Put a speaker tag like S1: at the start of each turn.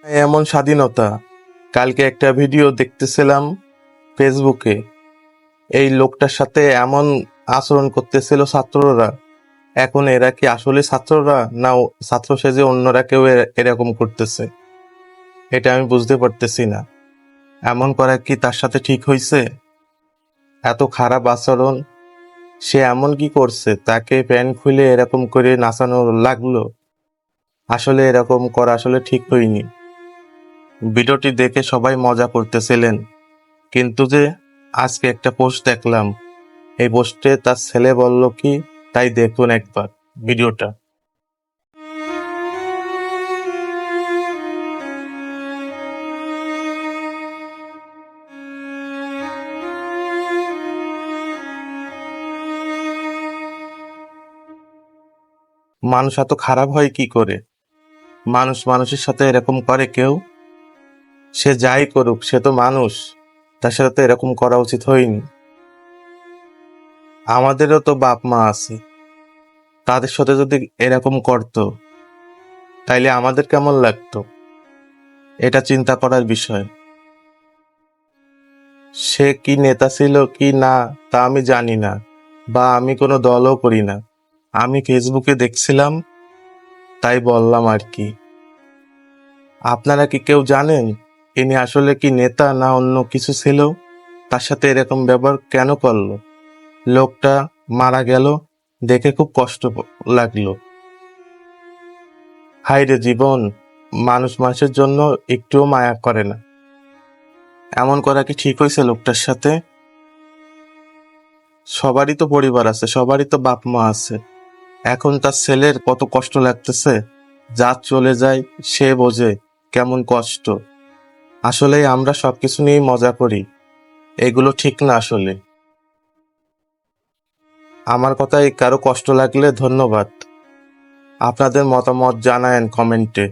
S1: এমন স্বাধীনতা। কালকে একটা ভিডিও দেখতেছিলাম ফেসবুকে, এই লোকটার সাথে এমন আচরণ করতেছিল ছাত্ররা। এখন এরা কি আসলে ছাত্ররা, না ছাত্র সেজে অন্যরা কেউ এরকম করতেছে? এটা আমি বুঝতে পারতেছি না। এমন করা কি তার সাথে ঠিক হয়েছে? এত খারাপ আচরণ। সে এমন কি করছে তাকে প্যান্ট খুলে এরকম করে নাচানো লাগলো? আসলে এরকম করা আসলে ঠিক হয়নি। ভিডিওটি দেখে সবাই মজা করতেছিলেন, কিন্তু যে আজকে একটা পোস্ট দেখলাম, এই পোস্টে তার ছেলে বলল কি, তাই দেখুন একবার ভিডিওটা। মানুষ এত খারাপ হয় কি করে? মানুষ মানুষের সাথে এরকম করে কেউ? সে যাই করুক, সে তো মানুষ, তার সাথে তো এরকম করা উচিত হয়নি। আমাদেরও তো বাপ মা আছে, তাদের সাথে যদি এরকম করতো তাইলে আমাদের কেমন লাগতো? এটা চিন্তা করার বিষয়। সে কি নেতা ছিল কি না তা আমি জানি না, বা আমি কোনো দলও করি না। আমি ফেসবুকে দেখছিলাম, তাই বললাম আর কি। আপনারা কি কেউ জানেন ইনি আসলে কি নেতা না অন্য কিছু ছিল? তার সাথে এরকম ব্যবহার কেন করলো? লোকটা মারা গেল, দেখে খুব কষ্ট লাগলো। হায় রে জীবন, মানুষ মানুষের জন্য একটুও মায়া করে না। এমন করা কি ঠিক হয়েছে লোকটার সাথে? সবারই তো পরিবার আছে, সবারই তো বাপ মা আছে। এখন তার ছেলের কত কষ্ট লাগতেছে, যা চলে যায় সে বোঝে কেমন কষ্ট। আসলে আমরা সবকিছু নিয়েই মজা করি, এগুলো ঠিক না আসলে। আমার কথায় কারো কষ্ট লাগলে ধন্যবাদ। আপনাদের মতামত জানায়েন কমেন্টে।